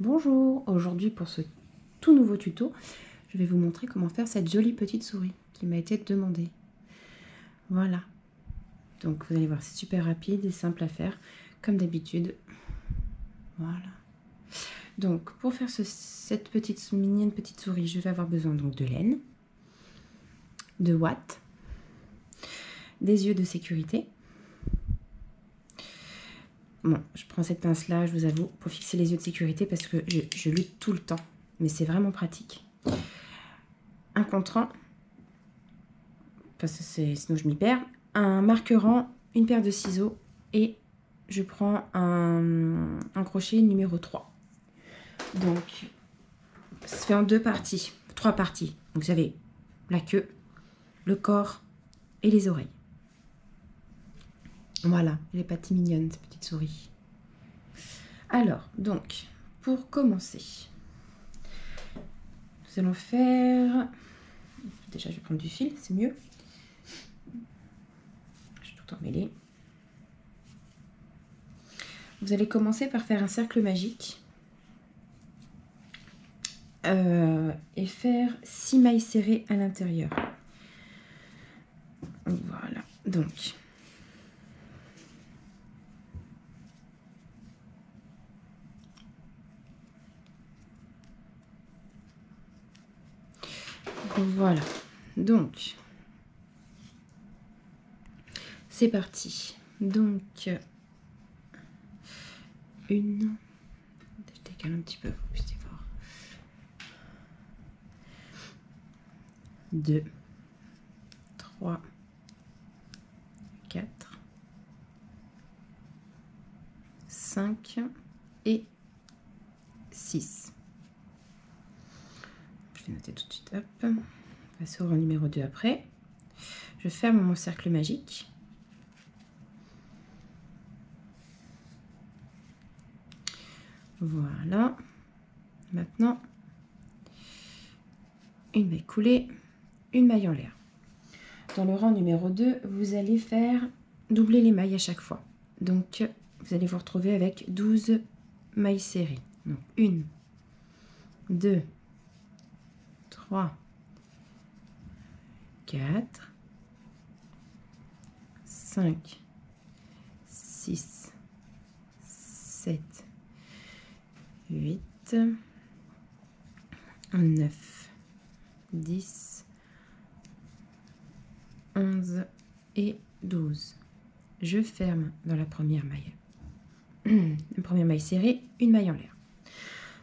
Bonjour, aujourd'hui pour ce tout nouveau tuto, je vais vous montrer comment faire cette jolie petite souris qui m'a été demandée. Voilà, donc vous allez voir, c'est super rapide et simple à faire, comme d'habitude. Voilà. Donc pour faire cette mignonne petite souris, je vais avoir besoin donc de laine, de ouate, des yeux de sécurité. Bon, je prends cette pince-là, je vous avoue, pour fixer les yeux de sécurité parce que je lutte tout le temps. Mais c'est vraiment pratique. Un contrant, parce que sinon je m'y perds. Un marquerant, une paire de ciseaux et je prends un crochet numéro 3. Donc, ça se fait en 3 parties. Donc vous avez la queue, le corps et les oreilles. Voilà, elle est pas si mignonne cette petite souris. Alors, donc, pour commencer, nous allons faire... Déjà, je vais prendre du fil, c'est mieux. Je vais tout emmêler. Vous allez commencer par faire un cercle magique et faire 6 mailles serrées à l'intérieur. Voilà, donc... Voilà, donc c'est parti. Donc une, je décale un petit peu pour que vous puissiez voir. 2, 3, 4, 5 et 6. Je vais noter tout de suite, hop. On va passer au rang numéro 2 après. Je ferme mon cercle magique. Voilà. Maintenant, une maille coulée, une maille en l'air. Dans le rang numéro 2, vous allez faire doubler les mailles à chaque fois. Donc, vous allez vous retrouver avec 12 mailles serrées. Donc, 1, 2, 3, 4, 5, 6, 7, 8, 9, 10, 11 et 12. Je ferme dans la première maille. La première maille serrée, une maille en l'air.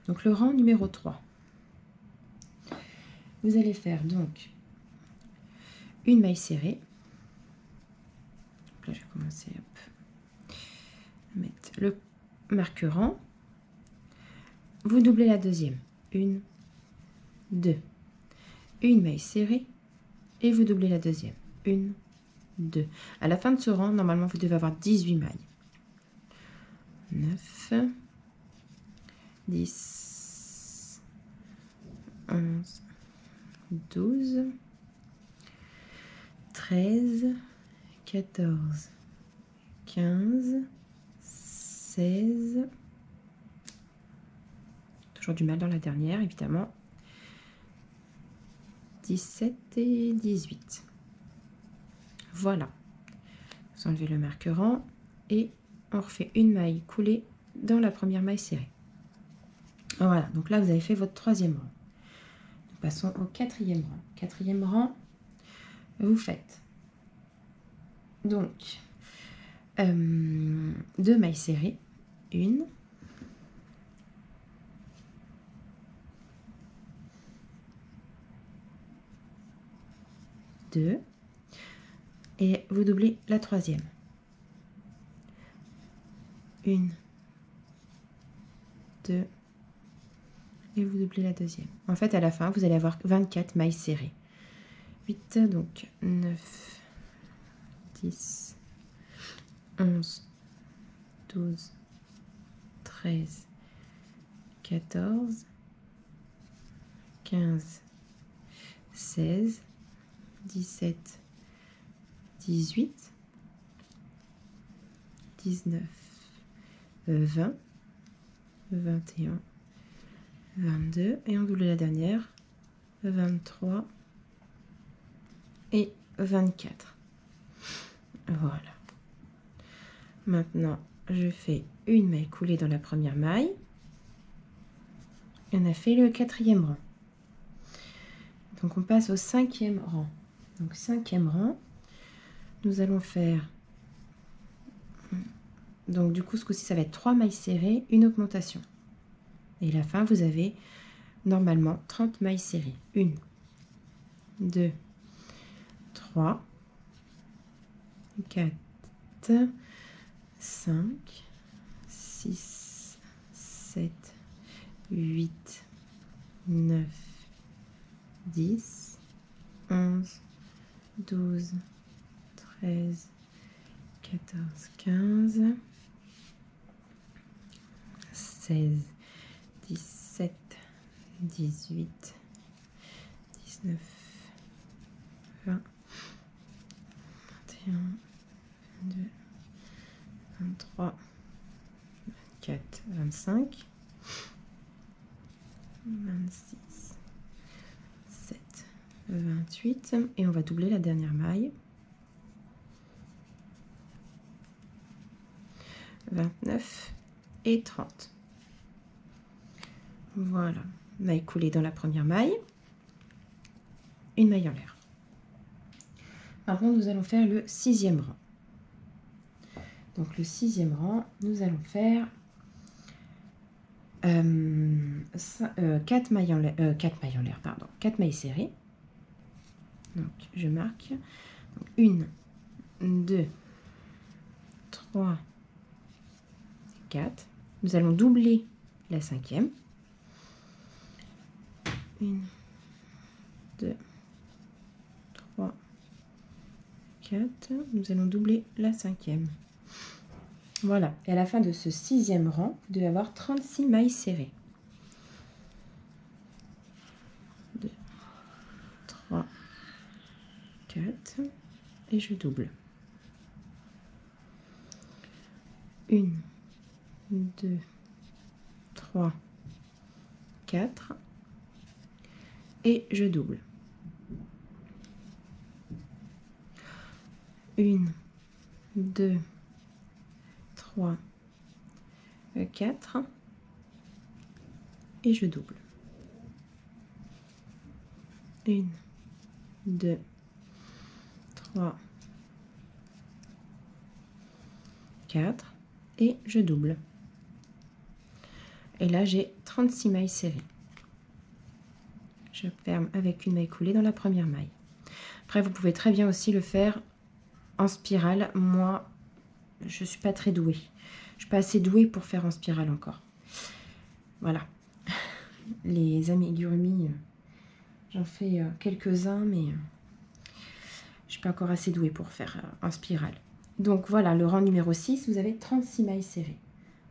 Donc le rang numéro 3. Vous allez faire donc une maille serrée. Donc là, je vais commencer à mettre le marquerant. Vous doublez la deuxième. 1, 2. Une maille serrée et vous doublez la deuxième. 1, 2. À la fin de ce rang, normalement, vous devez avoir 18 mailles. 9, 10, 11, 12, 13, 14, 15, 16, toujours du mal dans la dernière, évidemment, 17 et 18. Voilà. Vous enlevez le marquerant et on refait une maille coulée dans la première maille serrée. Voilà, donc là vous avez fait votre troisième rang. Nous passons au quatrième rang. Quatrième rang, vous faites donc 2 mailles serrées, 1, 2 et vous doublez la troisième. 1, 2 et vous doublez la deuxième. En fait, à la fin, vous allez avoir 24 mailles serrées. 8, donc 9, 10, 11, 12, 13, 14, 15, 16, 17, 18, 19, 20, 21, 22 et on double la dernière, 23 et 24. Voilà. Maintenant, je fais une maille coulée dans la première maille. Et on a fait le 4e rang. Donc on passe au 5e rang. Donc 5e rang, nous allons faire, donc du coup ce coup-ci ça va être 3 mailles serrées, une augmentation. Et à la fin vous avez normalement 30 mailles serrées. 1, 2, 3, 4, 5, 6, 7, 8, 9, 10, 11, 12, 13, 14, 15, 16, 17, 18, 19, 20, 21, 22, 23, 24, 25, 26, 7, 28 et on va doubler la dernière maille. 29 et 30. Voilà, maille coulée dans la première maille, une maille en l'air. Maintenant, nous allons faire le 6e rang. Donc le 6e rang, nous allons faire 4 mailles en l'air, 4 mailles serrées. Donc je marque 1, 2, 3, 4. Nous allons doubler la 5e. 1, 2, 3, 4. Nous allons doubler la 5e. Voilà. Et à la fin de ce 6e rang, vous devez avoir 36 mailles serrées. 2, 3, 4. Et je double. 1, 2, 3, 4 et je double. 1, 2, 3, 4 et je double. 1, 2, 3, 4 et je double. Et là j'ai 36 mailles serrées. Je ferme avec une maille coulée dans la première maille. Après vous pouvez très bien aussi le faire en spirale. Moi je suis pas très douée, je suis pas assez douée pour faire en spirale encore. Voilà. Les amigurumi, j'en fais quelques-uns, mais je suis pas encore assez douée pour faire en spirale. Donc voilà, le rang numéro 6, vous avez 36 mailles serrées.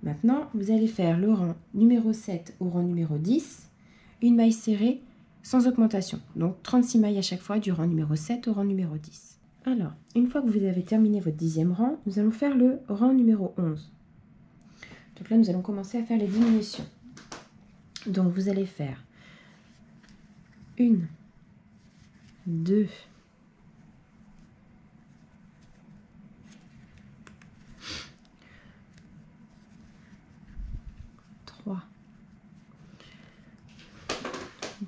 Maintenant, vous allez faire le rang numéro 7 au rang numéro 10, une maille serrée sans augmentation. Donc 36 mailles à chaque fois du rang numéro 7 au rang numéro 10. Alors, une fois que vous avez terminé votre 10e rang, nous allons faire le rang numéro 11. Donc là, nous allons commencer à faire les diminutions. Donc vous allez faire 1, 2, 3,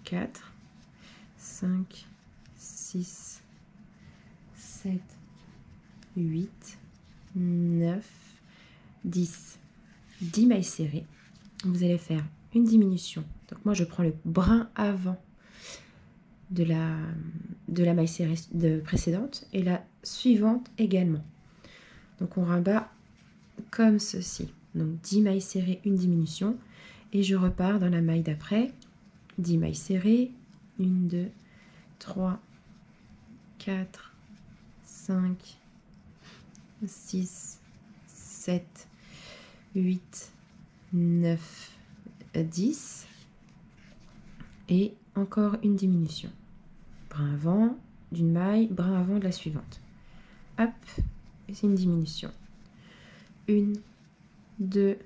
4, 5, 6, 7, 8, 9, 10. 10 mailles serrées. Vous allez faire une diminution. Donc moi je prends le brin avant de la maille serrée précédente et la suivante également. Donc on rabat comme ceci. Donc 10 mailles serrées, une diminution et je repars dans la maille d'après. 10 mailles serrées, 1, 2, 3, 4, 5, 6, 7, 8, 9, 10 et encore une diminution. Brin avant d'une maille, brin avant de la suivante. Hop, et c'est une diminution. 1, 2,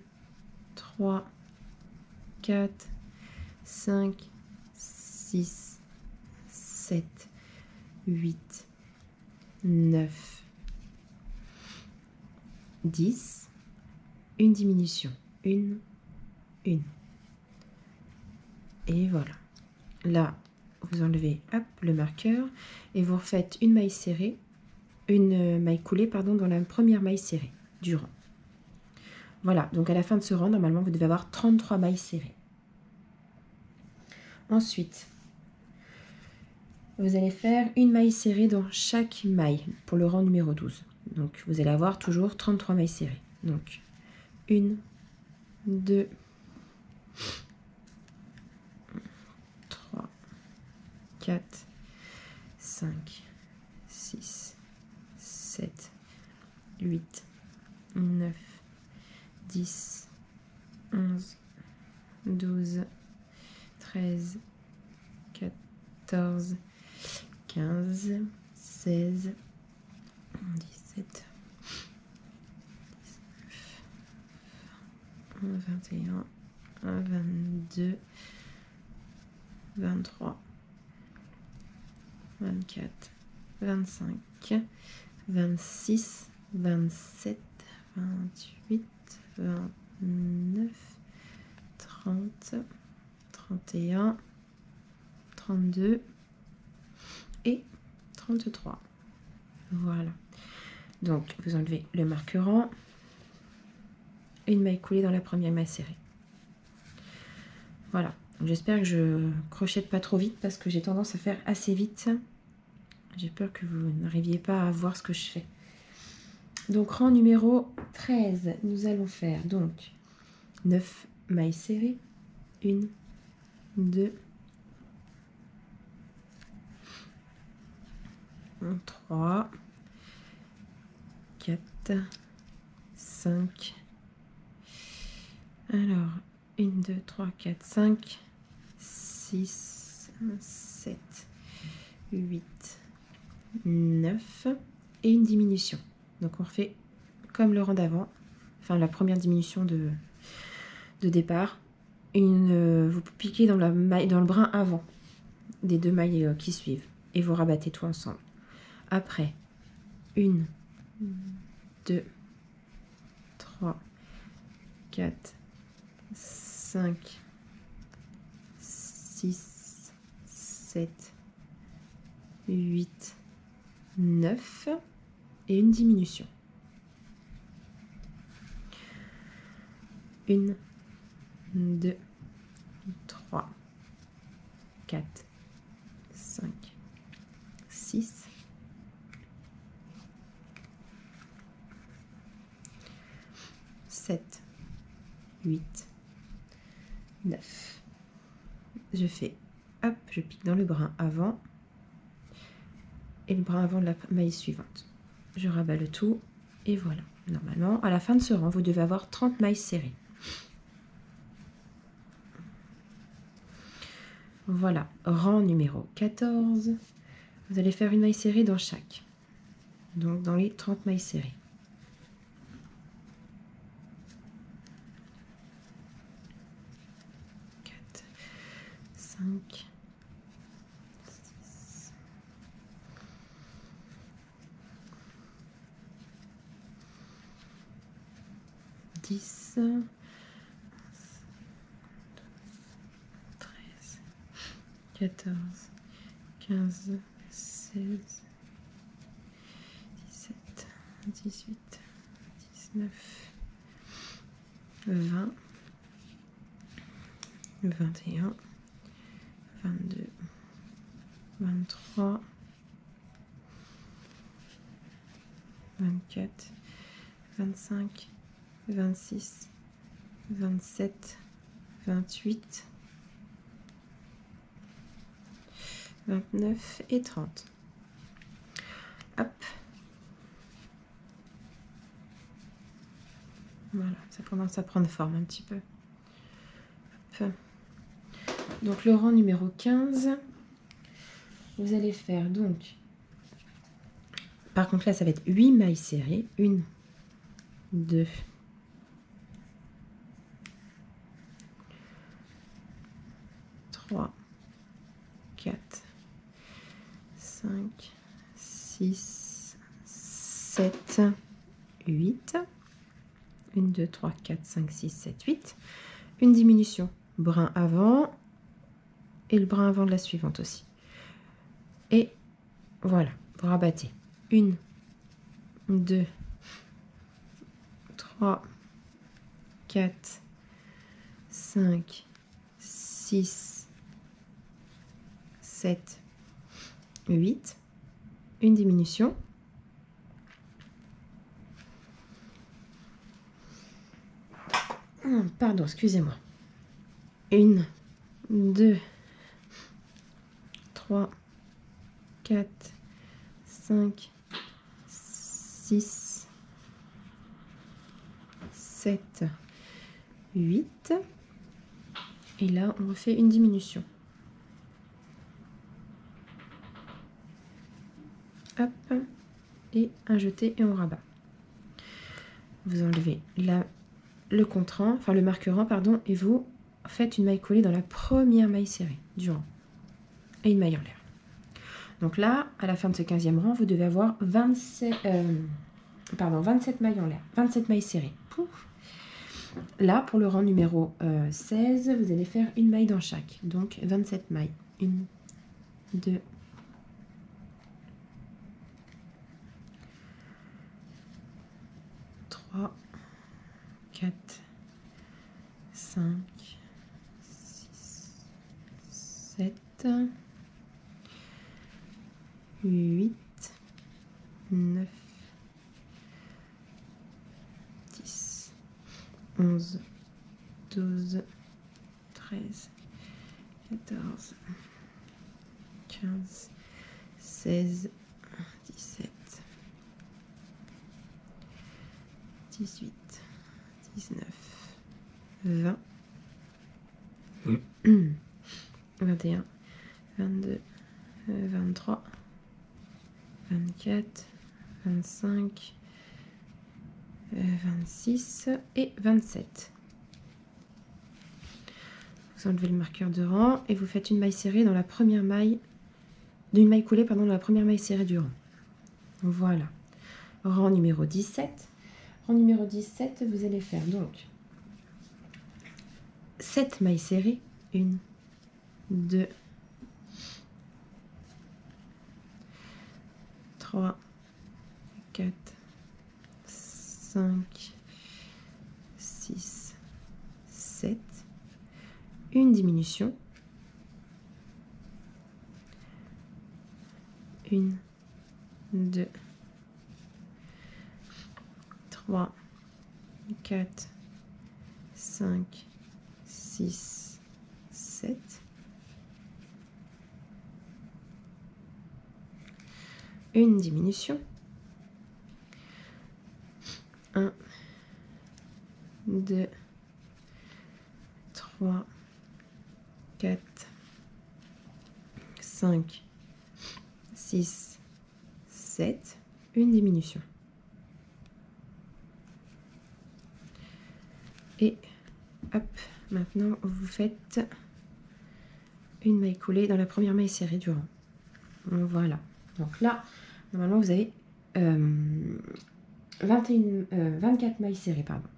3, 4, 5, 6, 7, 8, 9, 10. Une diminution. Une. Et voilà. Là, vous enlevez hop, le marqueur et vous refaites une maille serrée, une maille coulée, pardon, dans la première maille serrée du rang. Voilà, donc à la fin de ce rang, normalement, vous devez avoir 33 mailles serrées. Ensuite, vous allez faire une maille serrée dans chaque maille pour le rang numéro 12. Donc, vous allez avoir toujours 33 mailles serrées. Donc, 1, 2, 3, 4, 5, 6, 7, 8, 9, 10, 11, 12, 13, 14, 15, 16, 17, 19, 21, 22, 23, 24, 25, 26, 27, 28, 29, 30, 31, 32 et 33. Voilà. Donc, vous enlevez le marqueur, une maille coulée dans la première maille serrée. Voilà. J'espère que je crochette pas trop vite parce que j'ai tendance à faire assez vite. J'ai peur que vous n'arriviez pas à voir ce que je fais. Donc, rang numéro 13, nous allons faire donc 9 mailles serrées. 1, 2, 3, 4, 5. Alors, 1, 2, 3, 4, 5, 6, 7, 8, 9 et une diminution. Donc on refait comme le rang d'avant, enfin la première diminution de départ. Vous piquez dans le brin avant des deux mailles qui suivent et vous rabattez tout ensemble. Après, 1, 2, 3, 4, 5, 6, 7, 8, 9 et une diminution. 1, 2, 3, 4, 5, 6, 7, 8, 9. Je fais, hop, je pique dans le brin avant et le brin avant de la maille suivante. Je rabats le tout et voilà. Normalement, à la fin de ce rang, vous devez avoir 30 mailles serrées. Voilà, rang numéro 14. Vous allez faire une maille serrée dans chaque. Donc dans les 30 mailles serrées. 4, 5, 6, 10, 13, 14, 15, 16, 17, 18, 19, 20, 21, 22, 23, 24, 25, 26, 27, 28, 29 et 30. Hop. Voilà, ça commence à prendre forme un petit peu. Hop. Donc le rang numéro 15, vous allez faire donc, par contre là ça va être 8 mailles serrées, 1, 2, 3, 3, 4, 5, 6, 7, 8. 1, 2, 3, 4, 5, 6, 7, 8. Une diminution. Brin avant et le brin avant de la suivante aussi. Et voilà, vous rabattez. 1, 2, 3, 4, 5, 6, 7, 8. Une diminution. Pardon, excusez-moi. 1, 2, 3, 4, 5, 6, 7, 8. Et là, on refait une diminution. Hop. Et un jeté et on rabat. Vous enlevez le contre-rang, enfin le marqueur-rang, pardon, et vous faites une maille collée dans la première maille serrée du rang. Et une maille en l'air. Donc là, à la fin de ce 15e rang, vous devez avoir 27 mailles en l'air, 27 mailles serrées. Pouf. Là, pour le rang numéro 16, vous allez faire une maille dans chaque. Donc 27 mailles. 1, 2, 3, 4, 5, 6, 7, 8, 9, 10, 11, 12, 13, 14, 15, 16, 17, 18, 19, 20, 21, 22, 23, 24, 25, 26 et 27. Vous enlevez le marqueur de rang et vous faites une maille serrée dans la première maille, d'une maille coulée pardon, dans la première maille serrée du rang. Voilà. Rang numéro 17. Rang numéro 17, vous allez faire donc 7 mailles serrées. 1, 2, 3, 4, 5, 6, 7. Une diminution. 1, 2, 3, 4, 5, 6, 7. Une diminution. 1, 2, 3, 4, 5, 6, 7. Une diminution. Et hop, maintenant vous faites une maille coulée dans la première maille serrée du rang. Voilà. Donc là, normalement vous avez 24 mailles serrées, pardon.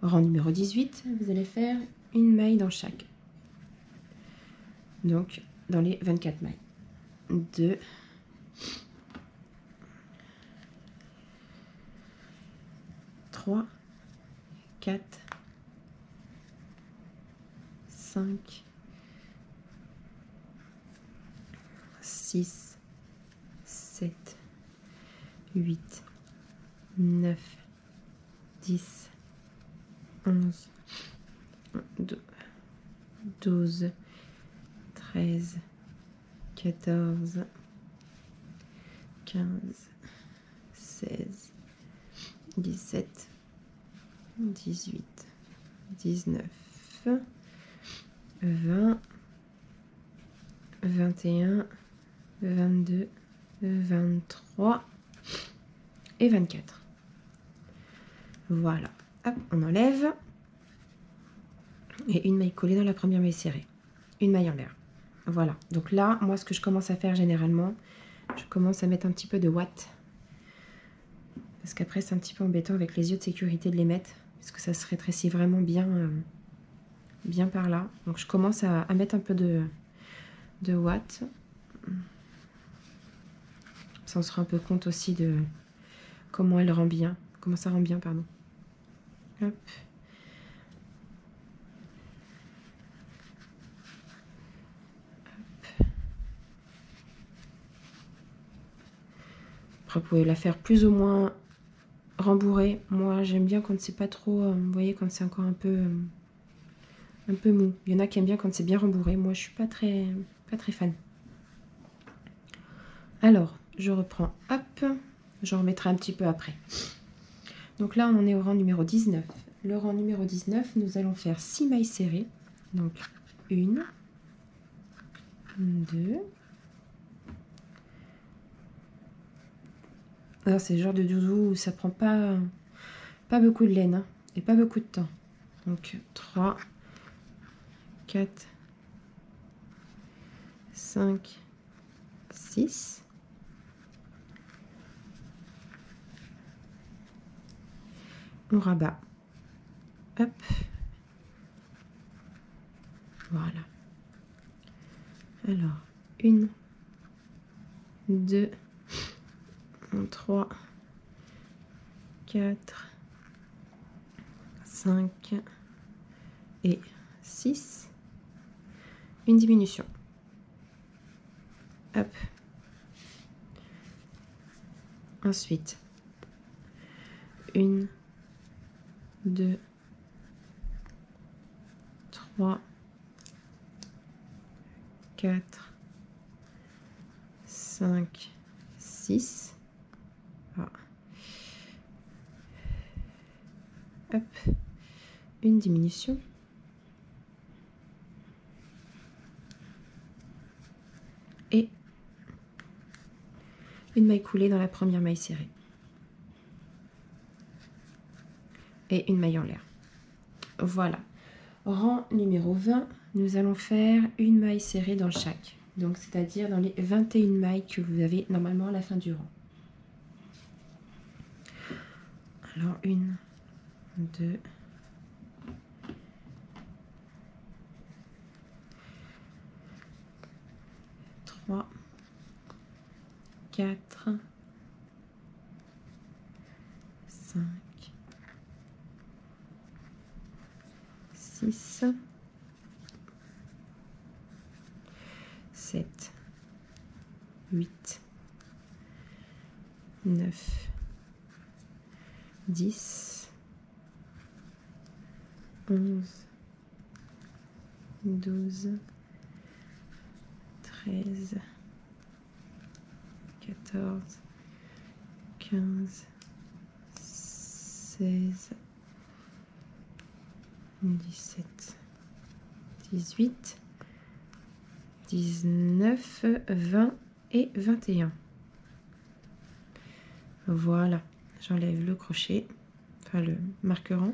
Rang numéro 18, vous allez faire une maille dans chaque. Donc dans les 24 mailles. 2, 3, 4, 5, 6, 7, 8, 9, 10, 11, 12, 13, 14, 15, 16, 17, 18, 19, 20, 21, 22, 23 et 24. Voilà. Hop, on enlève. Et une maille collée dans la première maille serrée. une maille en l'air. Voilà, donc là, moi, ce que je commence à faire généralement, je commence à mettre un petit peu de watts. Parce qu'après, c'est un petit peu embêtant avec les yeux de sécurité de les mettre. Parce que ça se rétrécit vraiment bien, bien par là. Donc, je commence à mettre un peu de watts. Ça, on se rend un peu compte aussi de comment elle rend bien. Comment ça rend bien, pardon. Hop. Après, vous pouvez la faire plus ou moins rembourrée. Moi, j'aime bien quand c'est pas trop... vous voyez, quand c'est encore un peu mou. Il y en a qui aiment bien quand c'est bien rembourré. Moi, je suis pas très fan. Alors, je reprends. Hop. Je remettrai un petit peu après. Donc là, on en est au rang numéro 19. Le rang numéro 19, nous allons faire 6 mailles serrées. Donc, 1, 2... Alors, c'est le genre de doudou où ça prend pas beaucoup de laine, hein, et pas beaucoup de temps. Donc 3, 4, 5, 6. On rabat. Hop. Voilà. Alors, 1, 2, 3, 4, 5 et 6. Une diminution. Hop. Ensuite, 1, 2, 3, 4, 5, 6. Voilà. Hop. Une diminution. Et une maille coulée dans la première maille serrée. Et une maille en l'air. Voilà. Rang numéro 20, nous allons faire une maille serrée dans chaque. Donc, c'est-à-dire dans les 21 mailles que vous avez normalement à la fin du rang. Alors, 1, 2, 3, 4, 5, 6, 7, 8, 9, 10, 11, 12, 13, 14, 15, 16, 17, 18, 19, 20 et 21. Voilà, j'enlève le crochet, enfin le marqueran.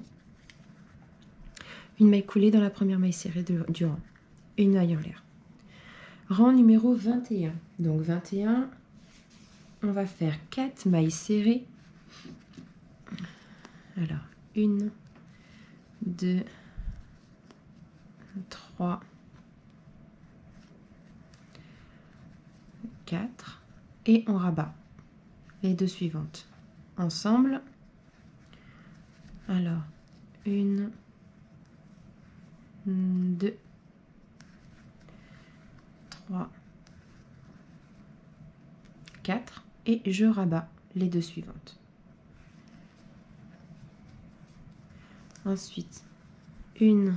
Une maille coulée dans la première maille serrée du rang. Une maille en l'air. Rang numéro 21. Donc 21, on va faire 4 mailles serrées. Alors, 1, 2, 3, 4. Et on rabat les deux suivantes ensemble. Alors, 1, 2, 3, 4 et je rabats les deux suivantes. Ensuite, 1,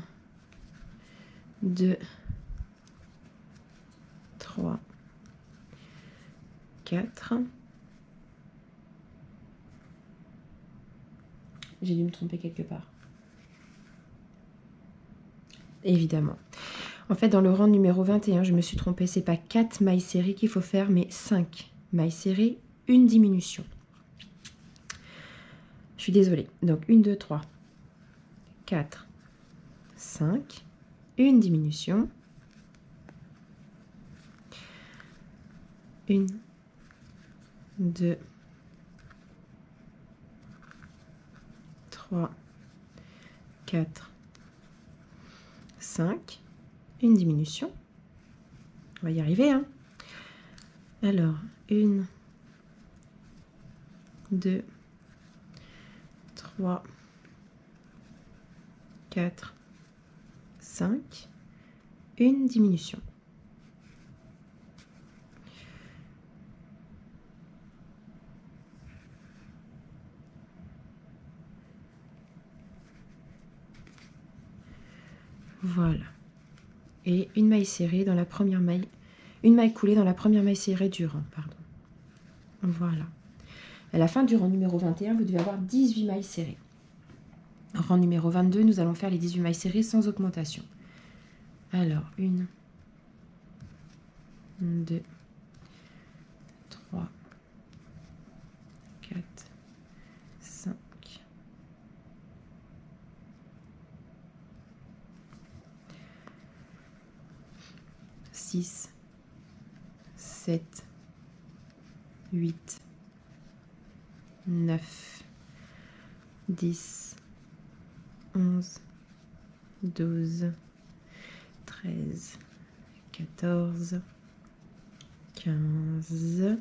2, 3, 4. J'ai dû me tromper quelque part. Évidemment. En fait, dans le rang numéro 21, je me suis trompée. C'est pas 4 mailles serrées qu'il faut faire, mais 5 mailles serrées, une diminution. Je suis désolée. Donc, 1, 2, 3, 4, 5, une diminution. 1, 2, 3, 4, 5, une diminution. On va y arriver, hein. Alors, 1, 2, 3, 4, 5, une diminution. Voilà. Et une maille serrée dans la première maille, une maille coulée dans la première maille serrée du rang, pardon. Voilà. À la fin du rang numéro 21, vous devez avoir 18 mailles serrées. Rang numéro 22, nous allons faire les 18 mailles serrées sans augmentation. Alors, 1, 2, 3, 4, 5, 6, 7, 8, 9, 10, 11, 12, 13, 14, 15,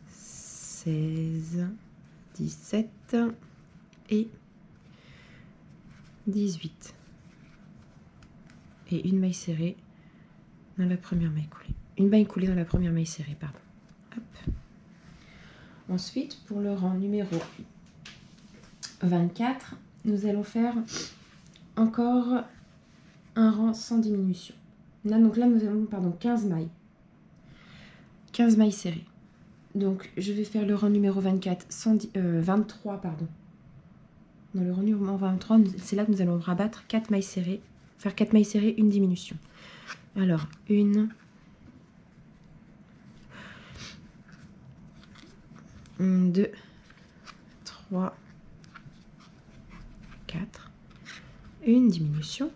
16, 17 et 18. Et une maille serrée dans la première maille coulée. Une maille coulée dans la première maille serrée, pardon. Hop. Ensuite, pour le rang numéro 24, nous allons faire encore un rang sans diminution. Là, donc là, nous avons 15 mailles. 15 mailles serrées. Donc, je vais faire le rang numéro 24, 23, pardon. Dans le rang numéro 23, c'est là que nous allons rabattre 4 mailles serrées. Faire 4 mailles serrées, une diminution. Alors, 1, 2, 3, 4, une diminution,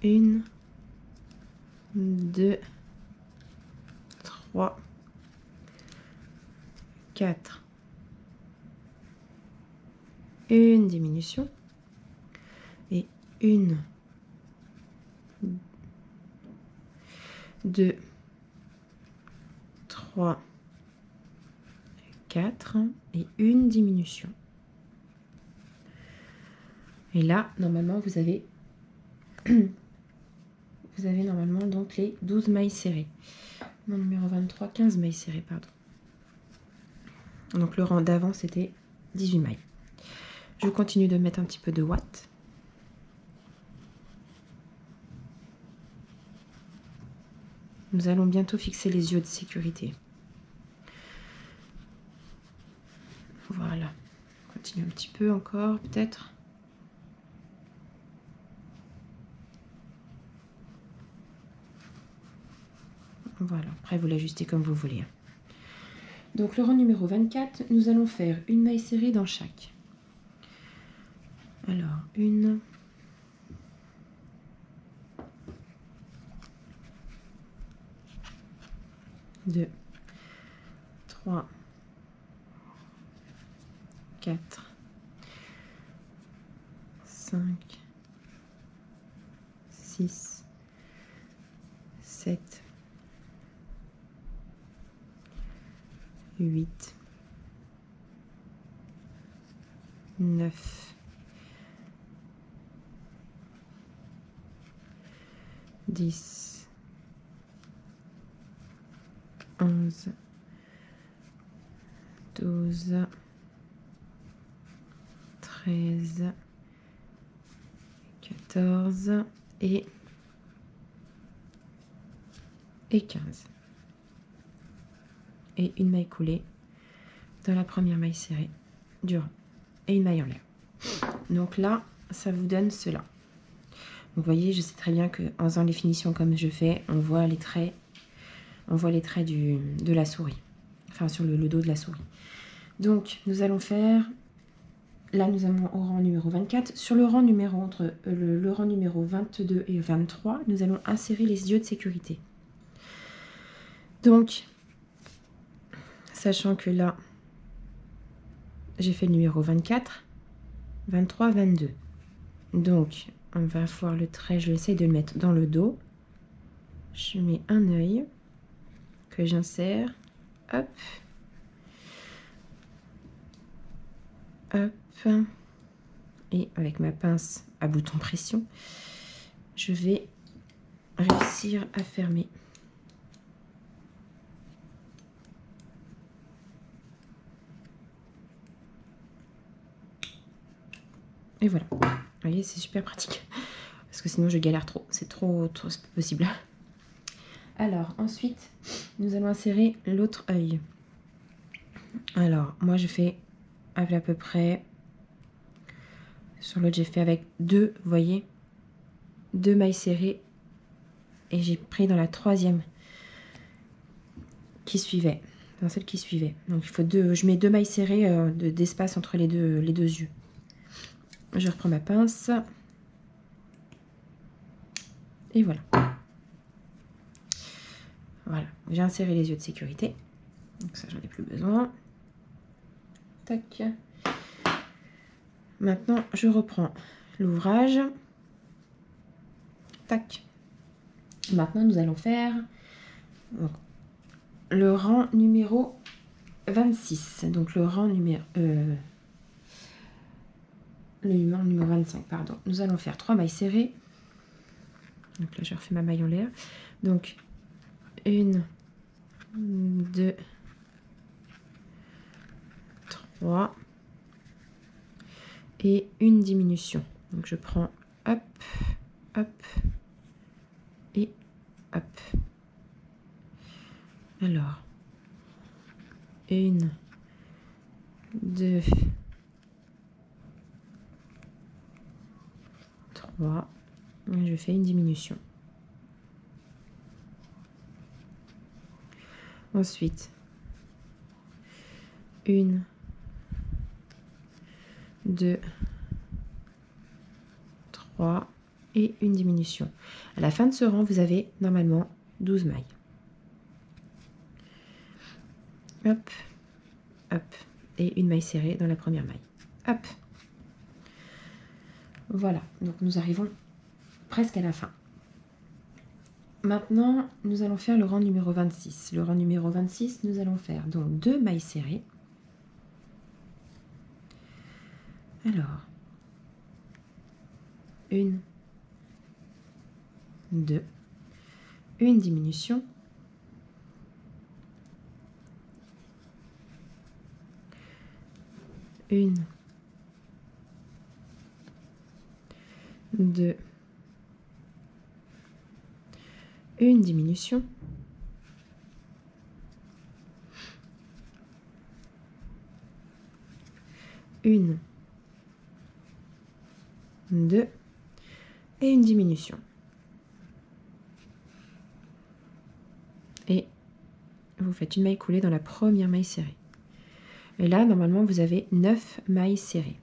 1, 2, 3, 4, une diminution, et 1, 2, 3, 4 et une diminution. Et là, normalement, vous avez normalement donc les 12 mailles serrées. Mon numéro 23, 15 mailles serrées, pardon. Donc le rang d'avant, c'était 18 mailles. Je continue de mettre un petit peu de ouate. Nous allons bientôt fixer les yeux de sécurité. Voilà. On continue un petit peu encore, peut-être. Voilà. Après, vous l'ajustez comme vous voulez. Donc, le rang numéro 24, nous allons faire une maille serrée dans chaque. Alors, 1, 2, 3, 4, 5, 6, 7, 8, 9, 10, 11, 12, 13, 14 et 15. Et une maille coulée dans la première maille serrée du rang et une maille en l'air. Donc là, ça vous donne cela. Donc vous voyez, je sais très bien que en faisant les finitions comme je fais, on voit les traits de la souris, enfin sur le dos de la souris. Donc nous allons faire là, nous avons au rang numéro 24. Sur le rang numéro, entre le rang numéro 22 et 23, nous allons insérer les yeux de sécurité. Donc, sachant que là, j'ai fait le numéro 24, 23, 22. Donc, on va voir le trait, je vais essayer de le mettre dans le dos. Je mets un œil que j'insère. Hop. Hop. Et avec ma pince à bouton pression, je vais réussir à fermer. Et voilà. Vous voyez, c'est super pratique. Parce que sinon, je galère trop. C'est trop, c'est pas possible. Alors, ensuite, nous allons insérer l'autre œil. Alors, moi, je fais à peu près... Sur l'autre, j'ai fait avec deux, vous voyez, deux mailles serrées. Et j'ai pris dans la troisième qui suivait. Dans celle qui suivait. Donc, il faut deux... Je mets deux mailles serrées d'espace entre les deux yeux. Je reprends ma pince. Et voilà. Voilà. J'ai inséré les yeux de sécurité. Donc ça, j'en ai plus besoin. Tac. Maintenant, je reprends l'ouvrage. Tac. Maintenant, nous allons faire le rang numéro 26. Donc, le rang numéro... le numéro 25, pardon. Nous allons faire 3 mailles serrées. Donc là, je refais ma maille en l'air. Donc, 1, 2, 3 et une diminution. Donc, je prends hop, hop et hop. Alors, 1, 2, 3. Je fais une diminution. Ensuite, 1, 2, 3 et une diminution. À la fin de ce rang, vous avez normalement 12 mailles. Hop, hop, et une maille serrée dans la première maille. Hop. Voilà, donc nous arrivons presque à la fin. Maintenant, nous allons faire le rang numéro 26. Le rang numéro 26, nous allons faire donc 2 mailles serrées. Alors, 1, 2, une diminution, une, 2, une diminution, une, 2 et une diminution. Et vous faites une maille coulée dans la première maille serrée. Et là, normalement, vous avez 9 mailles serrées.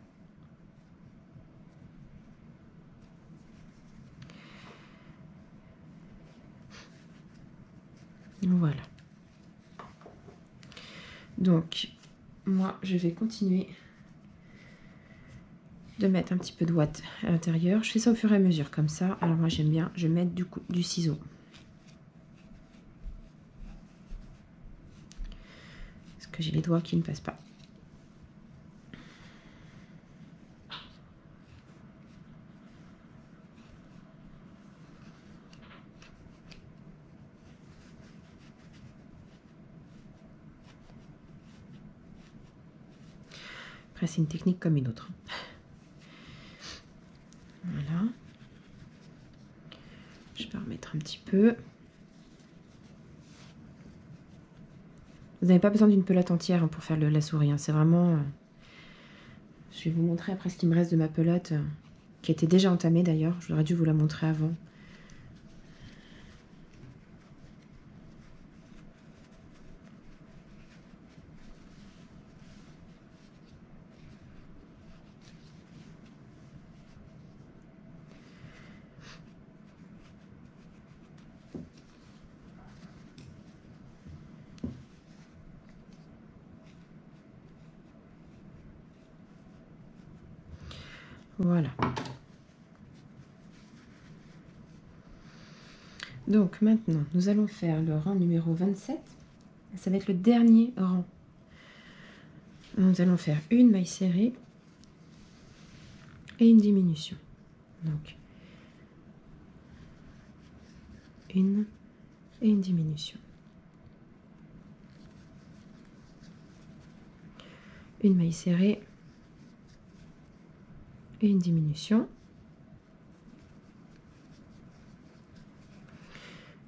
Voilà. Donc, moi, je vais continuer de mettre un petit peu de ouate à l'intérieur. Je fais ça au fur et à mesure, comme ça. Alors moi, j'aime bien, je vais mettre du ciseau. Parce que j'ai les doigts qui ne passent pas. Après, c'est une technique comme une autre. Voilà. Je vais remettre un petit peu. Vous n'avez pas besoin d'une pelote entière pour faire la souris. C'est vraiment... Je vais vous montrer après ce qui me reste de ma pelote, qui était déjà entamée d'ailleurs. J'aurais dû vous la montrer avant. Voilà. Donc maintenant, nous allons faire le rang numéro 27. Ça va être le dernier rang. Nous allons faire une maille serrée et une diminution. Donc, une et une diminution. Une maille serrée et une diminution.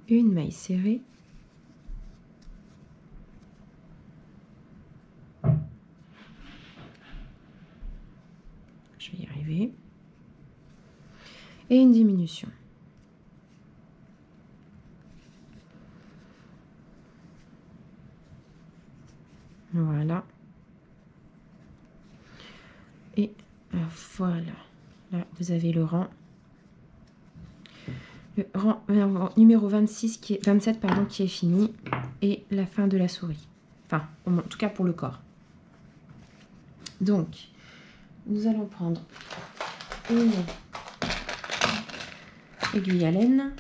Une maille serrée je vais y arriver et une diminution. Voilà. Et voilà. Là, vous avez le rang. Le rang numéro 26 qui est 27 pardon, qui est fini, et la fin de la souris. Enfin, en tout cas pour le corps. Donc, nous allons prendre une aiguille à laine.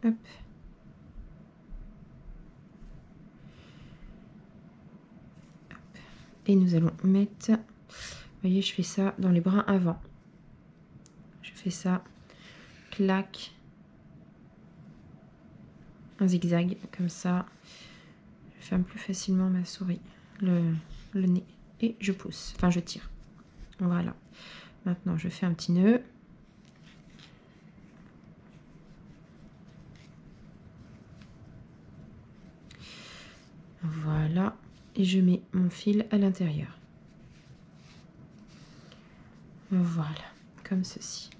Hop. Et nous allons mettre, vous voyez, je fais ça dans les brins avant. Je fais ça, clac, un zigzag comme ça. Je ferme plus facilement ma souris, le nez, et je pousse, enfin je tire. Voilà. Maintenant, je fais un petit nœud. Voilà. Et je mets mon fil à l'intérieur. Voilà, comme ceci.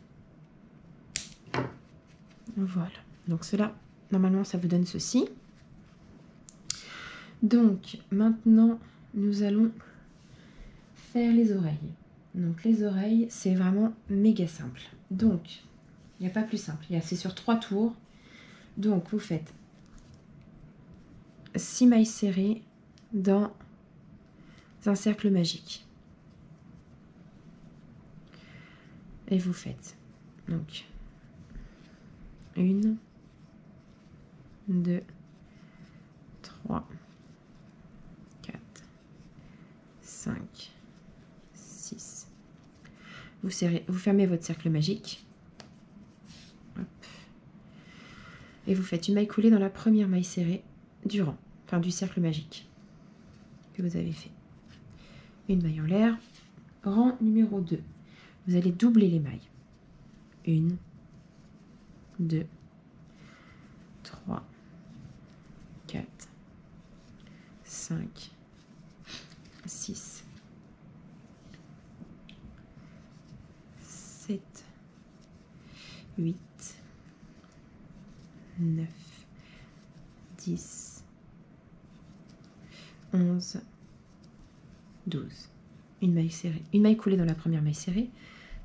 Voilà. Donc cela, normalement, ça vous donne ceci. Donc, maintenant, nous allons faire les oreilles. Donc, les oreilles, c'est vraiment méga simple. Donc, il n'y a pas plus simple. C'est sur 3 tours. Donc, vous faites 6 mailles serrées dans un cercle magique. Et vous faites donc 1, 2, 3, 4, 5, 6. Vous fermez votre cercle magique. Hop. Et vous faites une maille coulée dans la première maille serrée du rang, enfin du cercle magique que vous avez fait. Une maille en l'air. Rang numéro 2. Vous allez doubler les mailles. 1, 2, 3, 4, 5, 6, 7, 8, 9, 10, 11, 12. Une maille serrée, une maille coulée dans la première maille serrée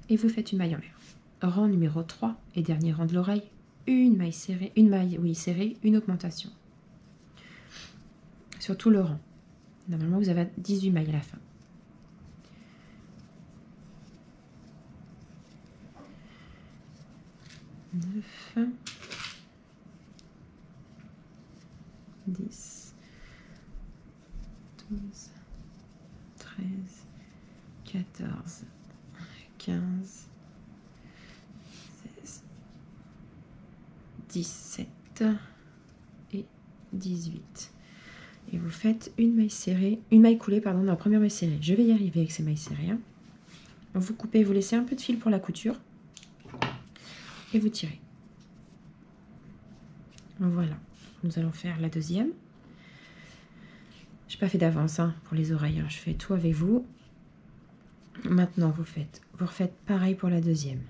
et vous faites une maille en l'air. Rang numéro 3 et dernier rang de l'oreille, une maille serrée, serrée, une augmentation. Sur tout le rang. Normalement, vous avez 18 mailles à la fin. Neuf, 10, 12, 13, 14, 15, 16, 17 et 18. Et vous faites une maille serrée, une maille coulée, pardon, dans la première maille serrée. Je vais y arriver avec ces mailles serrées. Hein. Vous coupez, vous laissez un peu de fil pour la couture. Et vous tirez. Voilà. Nous allons faire la deuxième. Je n'ai pas fait d'avance hein, pour les oreilles. Hein. Je fais tout avec vous. Maintenant, vous refaites pareil pour la deuxième.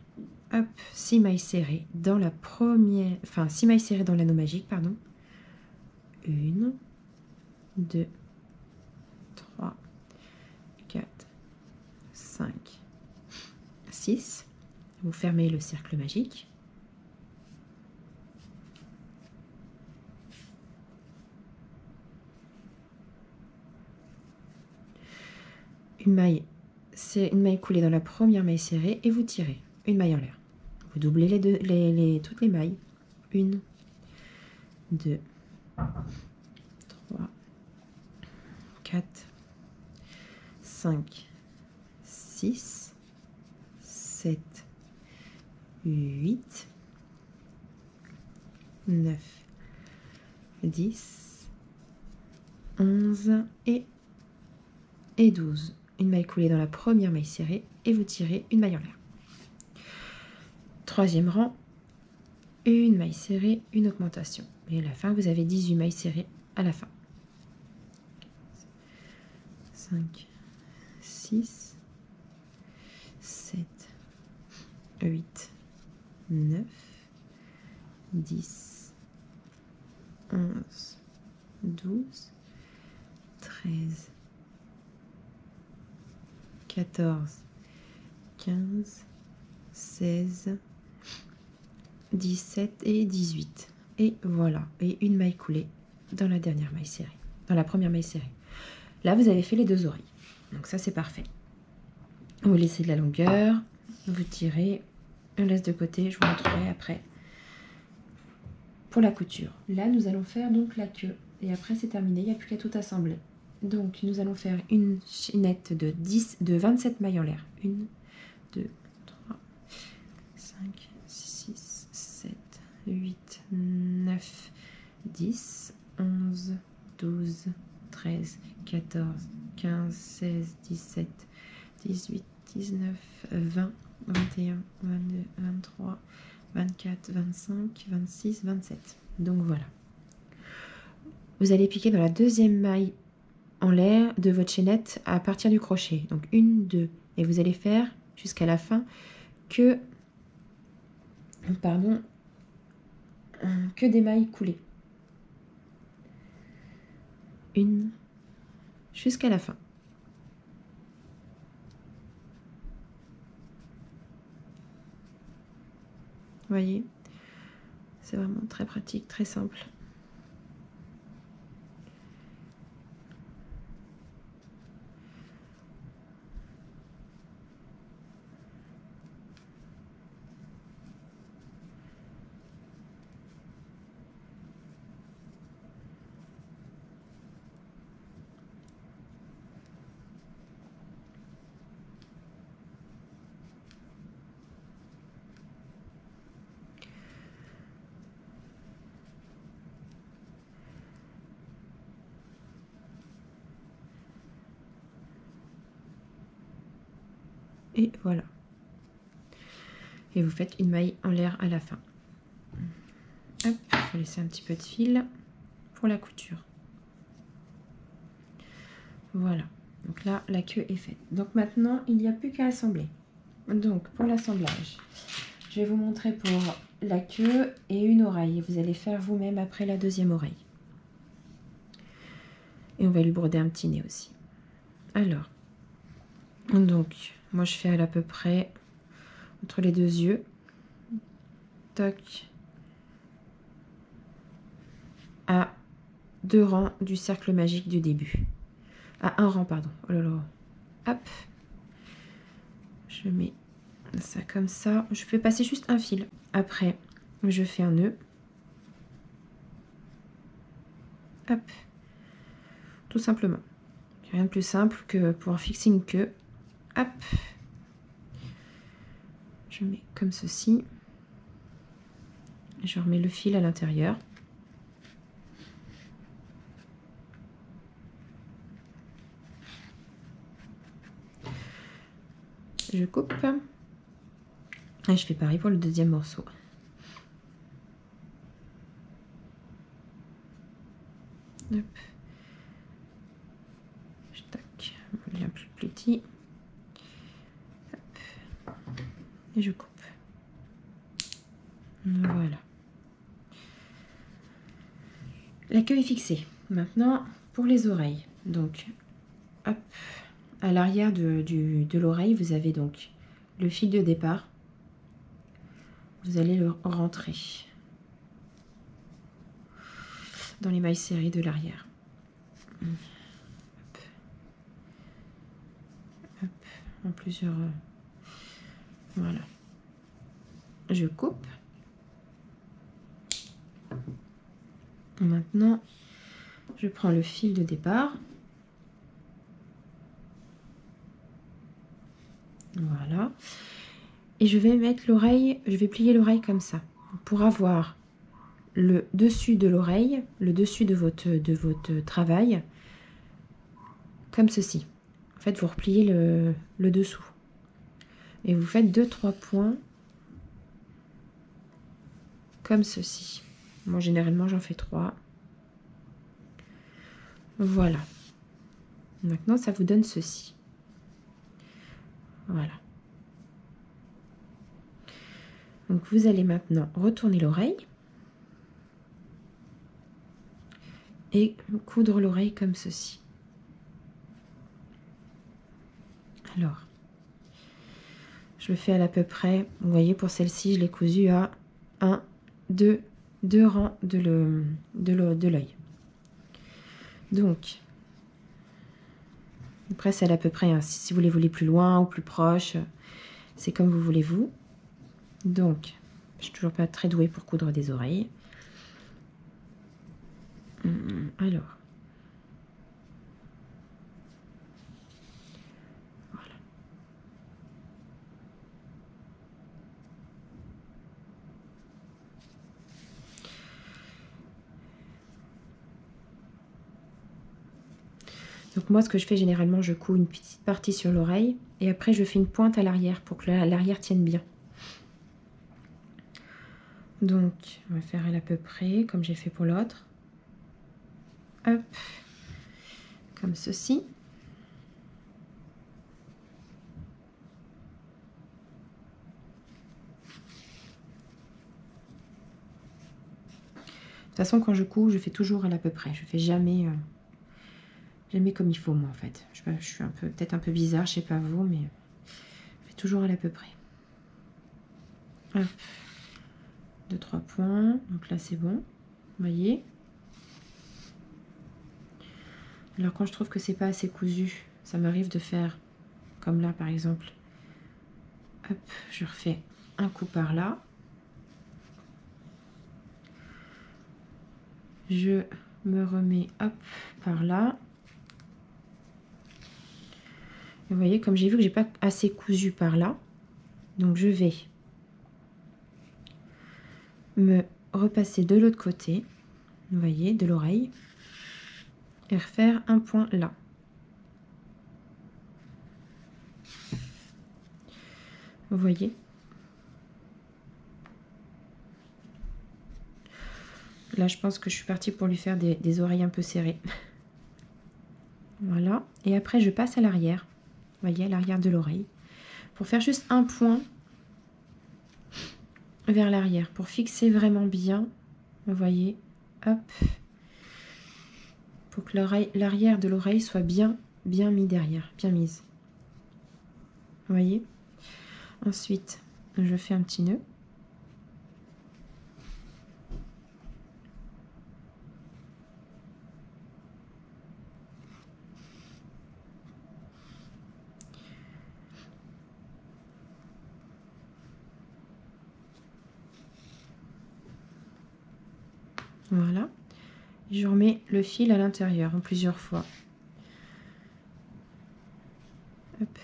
Hop, 6 mailles serrées dans la première... Enfin, 6 mailles serrées dans l'anneau magique, pardon. 1, 2, 3, 4, 5, 6. Vous fermez le cercle magique. une maille, c'est une maille coulée dans la première maille serrée et vous tirez une maille en l'air. Vous doublez toutes les mailles. 1, 2, 3, 4, 5, 6, 7, 8, 9, 10, 11 et 12. Une maille coulée dans la première maille serrée et vous tirez une maille en l'air. Troisième rang, une maille serrée, une augmentation. Et à la fin, vous avez 18 mailles serrées à la fin. 5, 6, 7, 8, 9, 10, 11, 12, 13, 14, 15, 16, 17 et 18. Et voilà. Et une maille coulée dans la dernière maille serrée. Dans la première maille serrée. Là, vous avez fait les 2 oreilles. Donc ça, c'est parfait. Vous laissez de la longueur. Vous tirez. On laisse de côté. Je vous montrerai après. Pour la couture. Là, nous allons faire donc la queue. Et après, c'est terminé. Il n'y a plus qu'à tout assembler. Donc, nous allons faire une chaînette de 27 mailles en l'air. 1, 2, 3, 5, 6, 7, 8, 9, 10, 11, 12, 13, 14, 15, 16, 17, 18, 19, 20, 21, 22, 23, 24, 25, 26, 27. Donc voilà. Vous allez piquer dans la deuxième maille en l'air de votre chaînette à partir du crochet. Donc 1, 2. Et vous allez faire jusqu'à la fin que des mailles coulées. 1 jusqu'à la fin. Vous voyez, c'est vraiment très pratique, très simple. Et voilà. Et vous faites une maille en l'air à la fin. Hop, il faut laisser un petit peu de fil pour la couture. Voilà. Donc là, la queue est faite. Donc maintenant, il n'y a plus qu'à assembler. Donc pour l'assemblage, je vais vous montrer pour la queue et une oreille. Vous allez faire vous-même après la deuxième oreille. Et on va lui broder un petit nez aussi. Alors, donc, moi je fais à peu près entre les 2 yeux. Toc. À 2 rangs du cercle magique du début. À 1 rang, pardon. Oh là là. Hop. Je mets ça comme ça. Je fais passer juste un fil. Après, je fais un nœud. Hop. Tout simplement. Rien de plus simple que pour fixer une queue. Hop. Je mets comme ceci. Je remets le fil à l'intérieur. Je coupe. Et je fais pareil pour le deuxième morceau. Hop. Je tac. Un peu plus petit. Hop. Et je coupe. Voilà. La queue est fixée. Maintenant, pour les oreilles. Donc, hop, à l'arrière de l'oreille, vous avez donc le fil de départ. Vous allez le rentrer dans les mailles serrées de l'arrière. Hop, en plusieurs... voilà. Je coupe. Maintenant, je prends le fil de départ. Voilà. Et je vais mettre l'oreille, je vais plier l'oreille comme ça. Pour avoir le dessus de l'oreille, le dessus de votre travail, comme ceci. En fait, vous repliez le dessous. Et vous faites 2-3 points comme ceci. Moi, généralement, j'en fais 3. Voilà. Maintenant, ça vous donne ceci. Voilà. Donc, vous allez maintenant retourner l'oreille et coudre l'oreille comme ceci. Alors, je le fais à peu près, vous voyez, pour celle-ci, je l'ai cousue à 1, 2 rangs de l'œil. Donc, après, c'est à peu près, hein, si vous voulez plus loin ou plus proche, c'est comme vous voulez vous. Donc, je suis toujours pas très douée pour coudre des oreilles. Alors, voilà. Donc moi, ce que je fais généralement, je couds une petite partie sur l'oreille et après je fais une pointe à l'arrière pour que l'arrière tienne bien. Donc, on va faire à peu près comme j'ai fait pour l'autre. Hop, comme ceci. De toute façon, quand je couds, je fais toujours à peu près. Je fais jamais, jamais comme il faut, moi, en fait. Je suis peut-être un peu bizarre, je sais pas vous, mais je fais toujours à peu près. Hop. 2-3 points. Donc là, c'est bon. Vous voyez? Alors, quand je trouve que c'est pas assez cousu, ça m'arrive de faire comme là, par exemple. Hop, je refais un coup par là. Je me remets, hop, par là. Et vous voyez, comme j'ai vu que j'ai pas assez cousu par là, donc je vais me repasser de l'autre côté, vous voyez, de l'oreille, et refaire un point là. Vous voyez? Là, je pense que je suis partie pour lui faire des oreilles un peu serrées. Voilà. Et après, je passe à l'arrière. Vous voyez, à l'arrière de l'oreille. Pour faire juste un point vers l'arrière. Pour fixer vraiment bien. Vous voyez. Hop. Pour que l'arrière de l'oreille soit bien mis derrière. Bien mise. Vous voyez. Ensuite, je fais un petit nœud. Voilà. Je remets le fil à l'intérieur en plusieurs fois. Hop.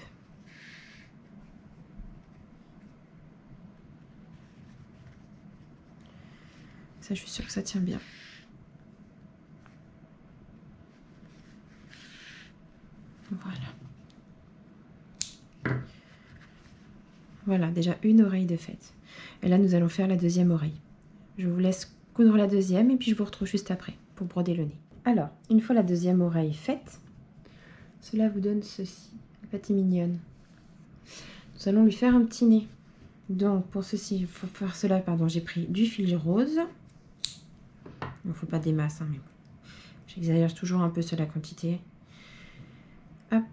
Ça, je suis sûre que ça tient bien. Voilà. Voilà, déjà une oreille de faite. Et là, nous allons faire la deuxième oreille. Je vous laisse coudre la deuxième et puis je vous retrouve juste après pour broder le nez. Alors, une fois la deuxième oreille faite, cela vous donne ceci, la pâte mignonne. Nous allons lui faire un petit nez. Donc, pour ceci, il faut faire cela, pardon, j'ai pris du fil rose. Il ne faut pas des masses, hein, mais bon. J'exagère toujours un peu sur la quantité. Hop.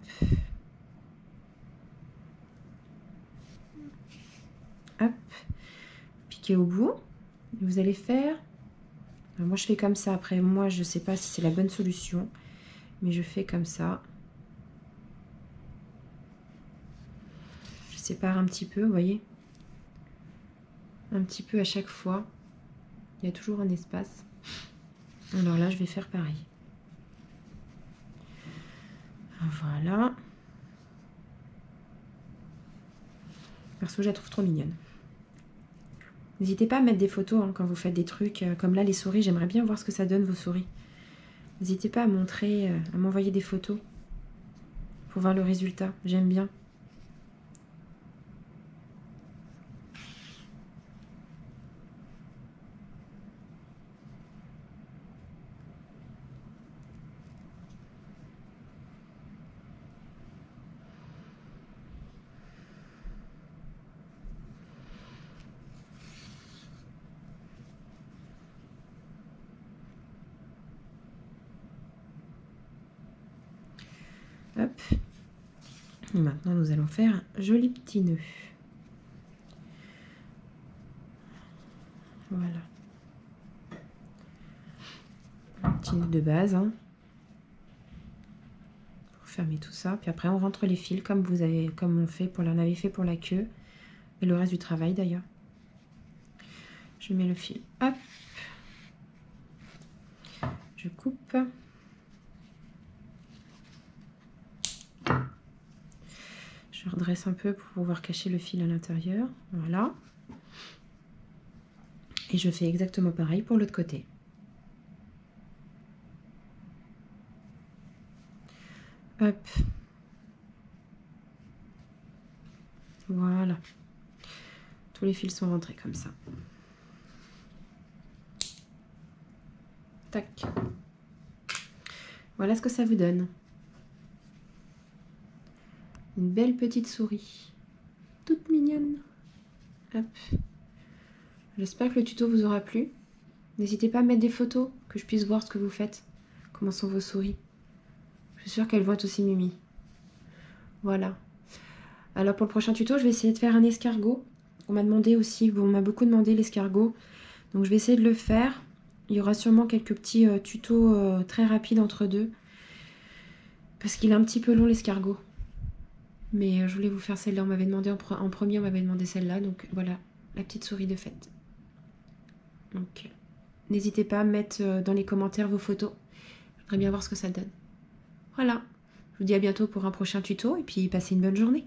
Hop. Piquez au bout. Vous allez faire... Alors moi, je fais comme ça. Après, moi, je ne sais pas si c'est la bonne solution. Mais je fais comme ça. sépare un petit peu, vous voyez. Un petit peu à chaque fois. Il y a toujours un espace. Alors là, je vais faire pareil. Voilà. Perso, je la trouve trop mignonne. N'hésitez pas à mettre des photos hein, quand vous faites des trucs. Comme là, les souris, j'aimerais bien voir ce que ça donne, vos souris. N'hésitez pas à montrer, à m'envoyer des photos pour voir le résultat. J'aime bien. Hop. Et maintenant, nous allons faire un joli petit nœud. Voilà. Un petit nœud de base. Hein, pour fermer tout ça. Puis après, on rentre les fils comme on avait fait pour la queue. Et le reste du travail d'ailleurs. Je mets le fil. Hop. Je coupe. Je redresse un peu pour pouvoir cacher le fil à l'intérieur. Voilà. Et je fais exactement pareil pour l'autre côté. Hop. Voilà. Tous les fils sont rentrés comme ça. Tac. Voilà ce que ça vous donne. Une belle petite souris. Toute mignonne. Hop. J'espère que le tuto vous aura plu. N'hésitez pas à mettre des photos, que je puisse voir ce que vous faites. Comment sont vos souris. Je suis sûre qu'elles vont être aussi mimi. Voilà. Alors pour le prochain tuto, je vais essayer de faire un escargot. On m'a demandé aussi, on m'a beaucoup demandé l'escargot. Donc je vais essayer de le faire. Il y aura sûrement quelques petits tutos très rapides entre deux. Parce qu'il est un petit peu long l'escargot. Mais je voulais vous faire celle-là. On m'avait demandé en premier, on m'avait demandé celle-là. Donc voilà, la petite souris de fête. Donc n'hésitez pas à mettre dans les commentaires vos photos. Je voudrais bien voir ce que ça donne. Voilà. Je vous dis à bientôt pour un prochain tuto. Et puis passez une bonne journée.